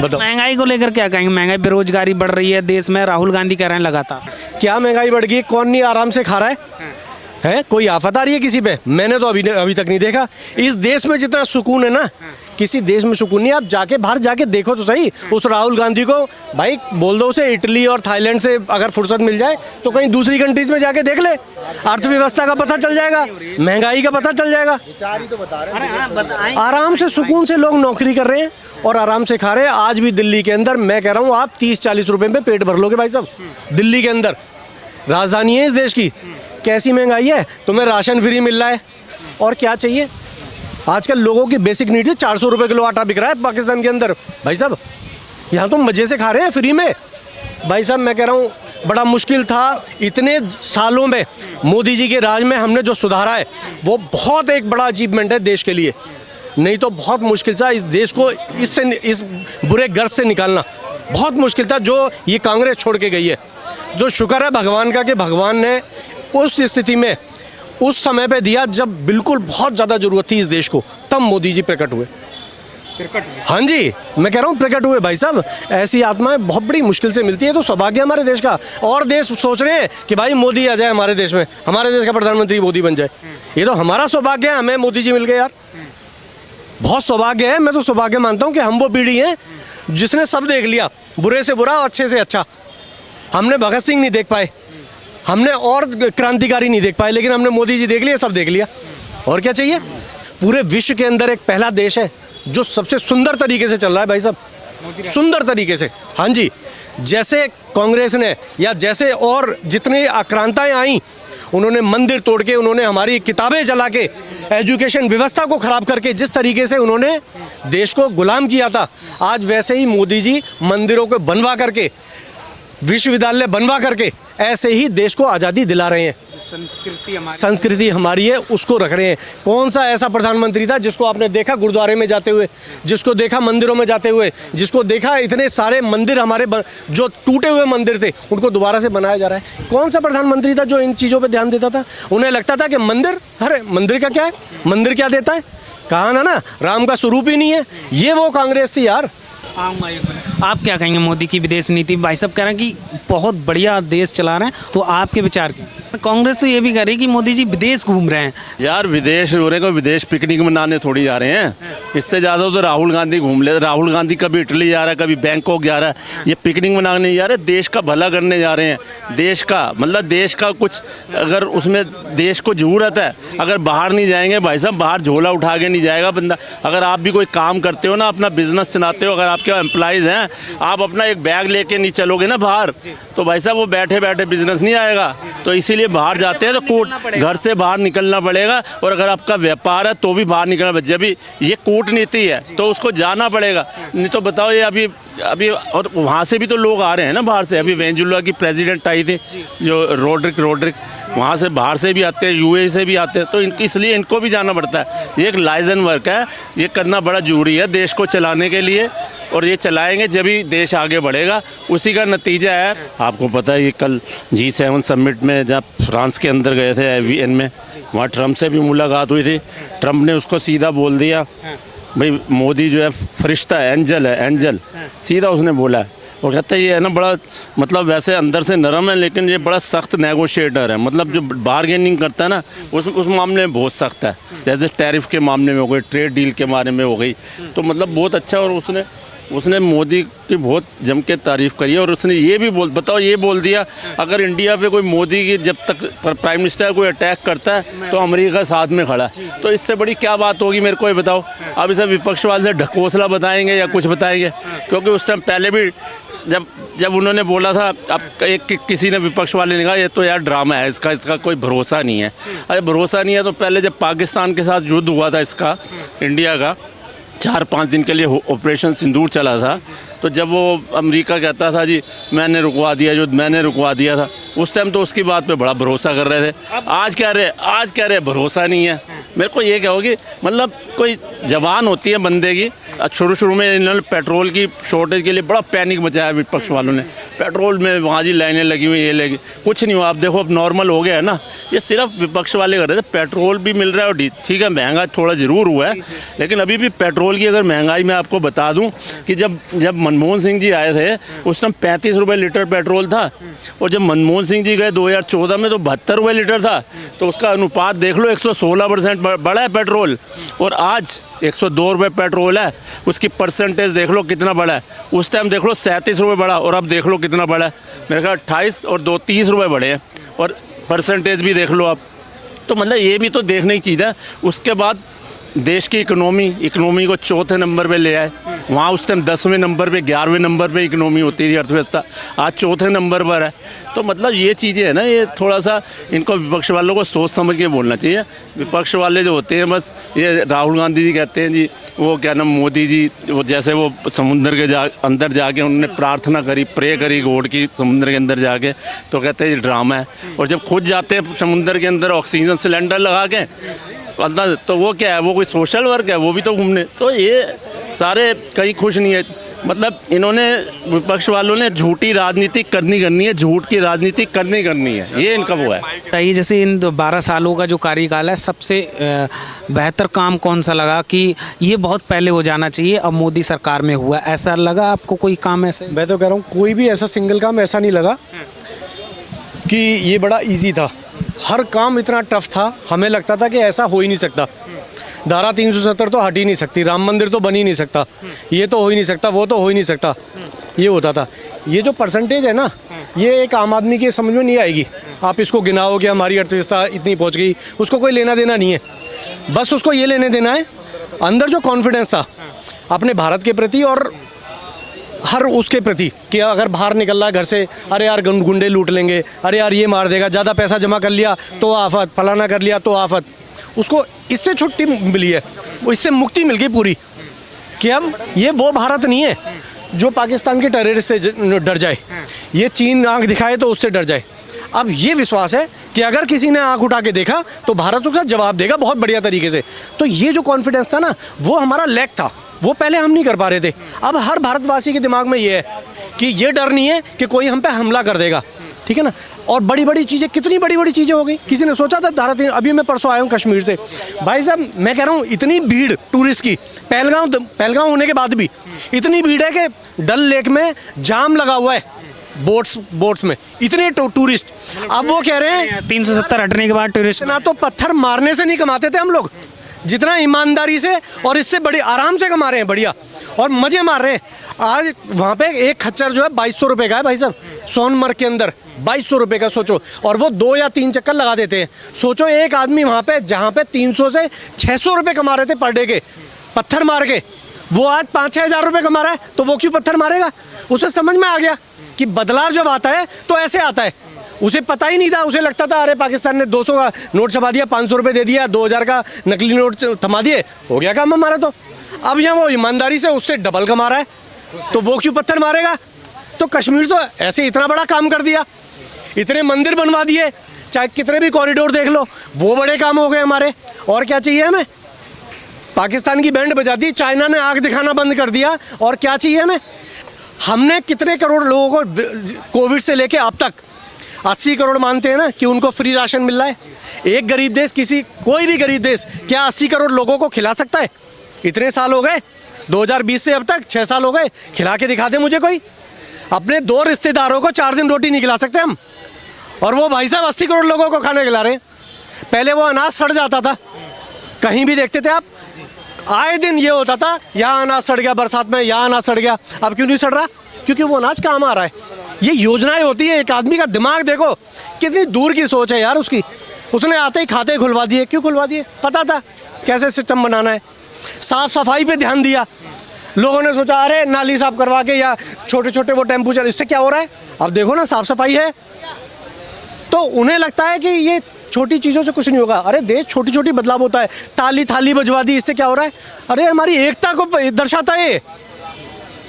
बताओ। महंगाई को लेकर क्या कहेंगे? महंगाई, बेरोजगारी बढ़ रही है देश में, राहुल गांधी कह रहे हैं लगातार। क्या महंगाई बढ़ गई? कौन नहीं आराम से खा रहा है? कोई आफत आ रही है किसी पे? मैंने तो अभी तक नहीं देखा। इस देश में जितना सुकून है ना, किसी देश में सुकून नहीं। आप जाके बाहर जाके देखो तो सही। उस राहुल गांधी को भाई बोल दो उसे इटली और थाईलैंड से अगर फुर्सत मिल जाए तो कहीं दूसरी कंट्रीज में जाके देख ले। अर्थव्यवस्था का पता चल जाएगा, महंगाई का पता चल जाएगा। आराम से सुकून से लोग नौकरी कर रहे हैं और आराम से खा रहे हैं। आज भी दिल्ली के अंदर मैं कह रहा हूँ आप 30-40 रुपए में पेट भर लोगे भाई साहब। दिल्ली के अंदर राजधानी है इस देश की। कैसी महंगाई है? तुम्हें राशन फ्री मिल रहा है और क्या चाहिए? आजकल लोगों की बेसिक नीड है। 400 रुपए किलो आटा बिक रहा है पाकिस्तान के अंदर भाई साहब। यहाँ तो मजे से खा रहे हैं फ्री में भाई साहब। मैं कह रहा हूँ बड़ा मुश्किल था इतने सालों में। मोदी जी के राज में हमने जो सुधारा है वो बहुत एक बड़ा अचीवमेंट है देश के लिए। नहीं तो बहुत मुश्किल था इस देश को इस बुरे गर्ज से निकालना। बहुत मुश्किल था जो ये कांग्रेस छोड़ के गई है। जो शुक्र है भगवान का कि भगवान ने उस स्थिति में उस समय पे दिया जब बिल्कुल बहुत ज़्यादा ज़रूरत थी इस देश को, तब मोदी जी प्रकट हुए। हाँ जी, मैं कह रहा हूँ प्रकट हुए भाई साहब। ऐसी आत्माएं बहुत बड़ी मुश्किल से मिलती है। तो सौभाग्य हमारे देश का। और देश सोच रहे हैं कि भाई मोदी आ जाए हमारे देश में, हमारे देश का प्रधानमंत्री मोदी बन जाए। ये तो हमारा सौभाग्य है, हमें मोदी जी मिल गए यार। बहुत सौभाग्य है। मैं तो सौभाग्य मानता हूँ कि हम वो पीढ़ी हैं जिसने सब देख लिया, बुरे से बुरा और अच्छे से अच्छा। हमने भगत सिंह नहीं देख पाए, हमने और क्रांतिकारी नहीं देख पाए, लेकिन हमने मोदी जी देख लिया, सब देख लिया। और क्या चाहिए? पूरे विश्व के अंदर एक पहला देश है जो सबसे सुंदर तरीके से चल रहा है भाई साहब, सुंदर तरीके से। हाँ जी, जैसे कांग्रेस ने या जैसे और जितनी आक्रांताएं आई, उन्होंने मंदिर तोड़ के, उन्होंने हमारी किताबें जला के, एजुकेशन व्यवस्था को खराब करके जिस तरीके से उन्होंने देश को गुलाम किया था, आज वैसे ही मोदी जी मंदिरों को बनवा करके, विश्वविद्यालय बनवा करके ऐसे ही देश को आज़ादी दिला रहे हैं। संस्कृति हमारी है, उसको रख रहे हैं। कौन सा ऐसा प्रधानमंत्री था जिसको आपने देखा गुरुद्वारे में जाते हुए, जिसको देखा मंदिरों में जाते हुए, जिसको देखा इतने सारे मंदिर हमारे जो टूटे हुए मंदिर थे उनको दोबारा से बनाया जा रहा है? कौन सा प्रधानमंत्री था जो इन चीज़ों पर ध्यान देता था? उन्हें लगता था कि मंदिर, अरे मंदिर का क्या है, मंदिर क्या देता है? कहा ना राम का स्वरूप ही नहीं है। ये वो कांग्रेस थी यार। आप क्या कहेंगे मोदी की विदेश नीति? भाई साहब कह रहे हैं कि बहुत बढ़िया देश चला रहे हैं, तो आपके विचार क्या? कांग्रेस तो ये भी कह रही है कि मोदी जी विदेश घूम रहे हैं। यार विदेश हो रहे को विदेश पिकनिक मनाने थोड़ी जा रहे हैं। इससे ज़्यादा तो राहुल गांधी घूम ले। राहुल गांधी कभी इटली जा रहा है, कभी बैंकॉक जा रहा है। ये पिकनिक मनाने नहीं जा रहे, देश का भला करने जा रहे हैं। देश का मतलब देश का कुछ अगर उसमें देश को ज़रूरत है, अगर बाहर नहीं जाएंगे भाई साहब, बाहर झोला उठा के नहीं जाएगा बंदा। अगर आप भी कोई काम करते हो ना, अपना बिजनेस चलाते हो, अगर आपके एम्प्लॉइज़ हैं, आप अपना एक बैग लेके नहीं चलोगे ना बाहर, तो भाई साहब वो बैठे बैठे बिजनेस नहीं आएगा। तो इसीलिए बाहर जाते हैं तो कोर्ट, घर से बाहर निकलना पड़ेगा। और अगर आपका व्यापार है तो भी बाहर निकलना पड़ेगा। जब भी ये कूटनीति है तो उसको जाना पड़ेगा। नहीं तो बताओ ये अभी और वहाँ से भी तो लोग आ रहे हैं ना बाहर से। अभी वेनेजुएला की प्रेसिडेंट आई थी जो रोड्रिक, वहाँ से बाहर से भी आते हैं, यूएई से भी आते हैं। तो इसलिए इनको भी जाना पड़ता है। ये एक लाइजन वर्क है, ये करना बड़ा जरूरी है देश को चलाने के लिए। और ये चलाएंगे जब ही देश आगे बढ़ेगा। उसी का नतीजा है। आपको पता है ये कल G7 समिट में जब फ्रांस के अंदर गए थे वीएन में, वहाँ ट्रम्प से भी मुलाकात हुई थी। ट्रम्प ने उसको सीधा बोल दिया भाई मोदी जो है फरिश्ता है, एंजल सीधा उसने बोला है। और कहता है ये है ना बड़ा मतलब वैसे अंदर से नरम है, लेकिन ये बड़ा सख्त नेगोशिएटर है। मतलब जो बार्गेनिंग करता है ना उस मामले में बहुत सख्त है। जैसे टैरिफ के मामले में हो गई, ट्रेड डील के बारे में हो गई, तो मतलब बहुत अच्छा। और उसने मोदी की बहुत जम के तारीफ़ करी है। और उसने ये भी बोल दिया अगर इंडिया पे कोई मोदी की जब तक प्राइम मिनिस्टर कोई अटैक करता है तो अमेरिका साथ में खड़ा है। तो इससे बड़ी क्या बात होगी मेरे को ये बताओ। अब इसे विपक्ष वाले से ढकोसला बताएंगे या कुछ बताएंगे? क्योंकि उस टाइम पहले भी जब उन्होंने बोला था, अब किसी ने विपक्ष वाले ने कहा ये तो यार ड्रामा है, इसका कोई भरोसा नहीं है। अरे भरोसा नहीं है तो पहले जब पाकिस्तान के साथ युद्ध हुआ था इसका, इंडिया का 4-5 दिन के लिए ऑपरेशन सिंदूर चला था, तो जब वो अमेरिका कहता था जी मैंने रुकवा दिया युद्ध, मैंने रुकवा दिया था, उस टाइम तो उसकी बात पे बड़ा भरोसा कर रहे थे। आज कह रहे भरोसा नहीं है। मेरे को ये कहो कि मतलब कोई जबान होती है बंदे की, शुरू में इन्होंने पेट्रोल की शॉर्टेज के लिए बड़ा पैनिक मचाया विपक्ष वालों ने। पेट्रोल में वहाँ जी लाइनें लगी हुई, ये लगी, कुछ नहीं हुआ। आप देखो अब नॉर्मल हो गया है ना। ये सिर्फ विपक्ष वाले कर रहे थे। पेट्रोल भी मिल रहा है और ठीक है महंगा थोड़ा ज़रूर हुआ है, लेकिन अभी भी पेट्रोल की अगर महंगाई मैं आपको बता दूं कि जब मनमोहन सिंह जी आए थे उस टाइम 35 रुपये लीटर पेट्रोल था, और जब मनमोहन सिंह जी गए 2014 में तो 72 रुपये लीटर था। तो उसका अनुपात देख लो, 116% बढ़ा है पेट्रोल, और आज 102 रुपये पेट्रोल है, उसकी परसेंटेज देख लो कितना बढ़ा है। उस टाइम देख लो 37 रुपये बढ़ा, और अब देख लो कितना बढ़ा है। मेरे ख्याल 28 और 2 30 रुपये बढ़े हैं, और परसेंटेज भी देख लो आप। तो मतलब ये भी तो देखने की चीज़ है। उसके बाद देश की इकोनॉमी को चौथे नंबर पे ले आए। वहाँ उस टाइम 10वें नंबर पे 11वें नंबर पे इकोनॉमी होती थी, अर्थव्यवस्था, आज चौथे नंबर पर है। तो मतलब ये चीज़ें है ना, ये थोड़ा सा इनको विपक्ष वालों को सोच समझ के बोलना चाहिए। विपक्ष वाले जो होते हैं बस ये राहुल गांधी जी कहते हैं जी, वो क्या नाम मोदी जी, वो जैसे वो समुद्र के अंदर जाके उन्होंने प्रार्थना करी, प्रे करी गॉड की समुद्र के अंदर जाके, तो कहते हैं ये ड्रामा है। और जब खुद जाते हैं समुद्र के अंदर ऑक्सीजन सिलेंडर लगा के, तो वो क्या है, वो कोई सोशल वर्क है, वो भी तो घूमने। तो ये सारे कहीं खुश नहीं है। मतलब इन्होंने विपक्ष वालों ने झूठी राजनीति करनी है, झूठ की राजनीति करनी है, ये इनका वो है। ये जैसे इन 12 सालों का जो कार्यकाल है, सबसे बेहतर काम कौन सा लगा कि ये बहुत पहले हो जाना चाहिए, अब मोदी सरकार में हुआ, ऐसा लगा आपको कोई काम ऐसे? मैं तो कह रहा हूँ कोई भी ऐसा सिंगल काम ऐसा नहीं लगा कि ये बड़ा इजी था। हर काम इतना टफ था, हमें लगता था कि ऐसा हो ही नहीं सकता। धारा 370 तो हट ही नहीं सकती, राम मंदिर तो बन ही नहीं सकता, ये तो हो ही नहीं सकता, वो तो हो ही नहीं सकता, ये होता था। ये जो परसेंटेज है ना, ये एक आम आदमी के समझ में नहीं आएगी। आप इसको गिनाओ कि हमारी अर्थव्यवस्था इतनी पहुंच गई, उसको कोई लेना देना नहीं है। बस उसको ये लेने देना है अंदर जो कॉन्फिडेंस था अपने भारत के प्रति और हर उसके प्रति, कि अगर बाहर निकल रहा है घर से, अरे यार गुंडे लूट लेंगे, अरे यार ये मार देगा, ज़्यादा पैसा जमा कर लिया तो आफत, फलाना कर लिया तो आफत। उसको इससे छुट्टी मिली है, वो इससे मुक्ति मिल गई पूरी, कि अब ये वो भारत नहीं है जो पाकिस्तान के टेररिस्ट से डर जाए, ये चीन आंख दिखाए तो उससे डर जाए। अब ये विश्वास है कि अगर किसी ने आंख उठा के देखा तो भारत उसका जवाब देगा बहुत बढ़िया तरीके से। तो ये जो कॉन्फिडेंस था ना, वो हमारा लैक था, वो पहले हम नहीं कर पा रहे थे। अब हर भारतवासी के दिमाग में ये है कि ये डर नहीं है कि कोई हम पे हमला कर देगा, ठीक है ना। और बड़ी बड़ी चीज़ें, कितनी बड़ी बड़ी चीज़ें हो गई, किसी ने सोचा था धारा 3? अभी मैं परसों आया हूँ कश्मीर से, भाई साहब मैं कह रहा हूँ इतनी भीड़ टूरिस्ट की, पहलगांव होने के बाद भी इतनी भीड़ है कि डल लेक में जाम लगा हुआ है, बोट्स में इतने टूरिस्ट। अब वो कह रहे हैं 370 हटने के बाद टूरिस्ट ना, तो पत्थर मारने से नहीं कमाते थे हम लोग, जितना ईमानदारी से और इससे बड़ी आराम से कमा रहे हैं, बढ़िया, और मजे मार रहे हैं। आज वहाँ पे एक खच्चर जो है 2200 रुपये का है भाई साहब, सोनमर्ग के अंदर 2200 रुपये का, सोचो। और वो 2 या 3 चक्कर लगा देते हैं। सोचो एक आदमी वहाँ पे जहाँ पे 300 से 600 रुपये कमा रहे थे पर डे के पत्थर मार के, वो आज 5-6 हज़ार रुपये कमा रहा है, तो वो क्यों पत्थर मारेगा? उसे समझ में आ गया कि बदलाव जब आता है तो ऐसे आता है। उसे पता ही नहीं था, उसे लगता था अरे पाकिस्तान ने 200 का नोट छपा दिया, 500 रुपये दे दिया, 2000 का नकली नोट थमा दिए, हो गया काम हमारा। तो अब यहाँ वो ईमानदारी से उससे डबल कमा रहा है, तो वो क्यों पत्थर मारेगा? तो कश्मीर तो ऐसे इतना बड़ा काम कर दिया, इतने मंदिर बनवा दिए, चाहे कितने भी कॉरिडोर देख लो, वो बड़े काम हो गए हमारे। और क्या चाहिए हमें? पाकिस्तान की बैंड बजा दी, चाइना ने आग दिखाना बंद कर दिया, और क्या चाहिए हमें? हमने कितने करोड़ लोगों को कोविड से लेके अब तक 80 करोड़ मानते हैं ना कि उनको फ्री राशन मिल रहा है। एक गरीब देश, कोई भी गरीब देश क्या 80 करोड़ लोगों को खिला सकता है? इतने साल हो गए, 2020 से अब तक 6 साल हो गए, खिला के दिखा दे मुझे कोई। अपने 2 रिश्तेदारों को 4 दिन रोटी नहीं खिला सकते हम, और वो भाई साहब 80 करोड़ लोगों को खाना खिला रहे हैं। पहले वो अनाज सड़ जाता था, कहीं भी देखते थे आप, आए दिन ये होता था यहाँ अनाज सड़ गया, बरसात में यहाँ अनाज सड़ गया। अब क्यों नहीं सड़ रहा? क्योंकि वो अनाज काम आ रहा है। ये योजनाएं होती है, एक आदमी का दिमाग देखो कितनी दूर की सोच है यार उसकी। उसने आते ही खाते खुलवा दिए। क्यों खुलवा दिए? पता था कैसे सिस्टम बनाना है। साफ सफाई पे ध्यान दिया, लोगों ने सोचा अरे नाली साफ करवा के या छोटे छोटे वो टेम्पू चल, इससे क्या हो रहा है? अब देखो ना साफ सफाई है, तो उन्हें लगता है कि ये छोटी चीज़ों से कुछ नहीं होगा। अरे देश छोटी छोटी बदलाव होता है। ताली थाली बजवा दी, इससे क्या हो रहा है? अरे हमारी एकता को दर्शाता है।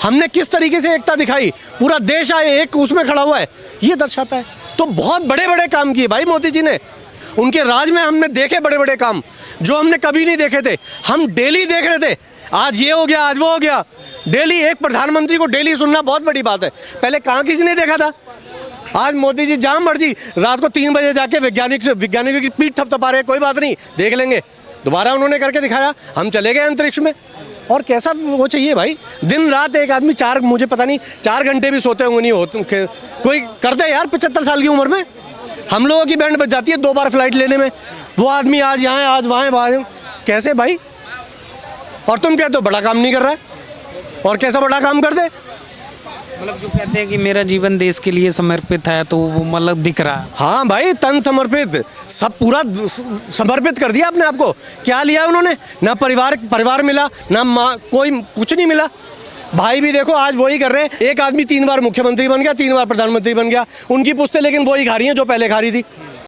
हमने किस तरीके से एकता दिखाई, पूरा देश आए एक उसमें खड़ा हुआ है, ये दर्शाता है। तो बहुत बड़े बड़े काम किए भाई मोदी जी ने। उनके राज में हमने देखे बड़े बड़े काम जो हमने कभी नहीं देखे थे। हम डेली देख रहे थे आज ये हो गया, आज वो हो गया। डेली एक प्रधानमंत्री को डेली सुनना बहुत बड़ी बात है। पहले कहाँ किसी ने देखा था? आज मोदी जी जहाँ मर्जी रात को 3 बजे जाके वैज्ञानिकों की पीठ थपथपा रहे हैं, कोई बात नहीं, देख लेंगे। दोबारा उन्होंने करके दिखाया, हम चले गए अंतरिक्ष में। और कैसा वो चाहिए भाई? दिन रात एक आदमी मुझे पता नहीं 4 घंटे भी सोते होंगे नहीं होते, कोई करते है यार 75 साल की उम्र में? हम लोगों की बैंड बज जाती है 2 बार फ्लाइट लेने में। वो आदमी आज यहाँ है, आज वहाँ है, वहाँ है। कैसे भाई? और तुम कहते हो बड़ा काम नहीं कर रहा है, और कैसा बड़ा काम कर दे? मतलब जो कहते हैं कि मेरा जीवन देश के लिए समर्पित है, तो वो मतलब दिख रहा है। हाँ भाई, तन समर्पित, सब पूरा समर्पित कर दिया अपने आप को। क्या लिया उन्होंने? ना परिवार मिला, ना माँ, कोई कुछ नहीं मिला। भाई भी देखो आज वही कर रहे हैं। एक आदमी 3 बार मुख्यमंत्री बन गया, 3 बार प्रधानमंत्री बन गया, उनकी पुश्तें लेकिन वही खा रही हैं जो पहले खा रही थी।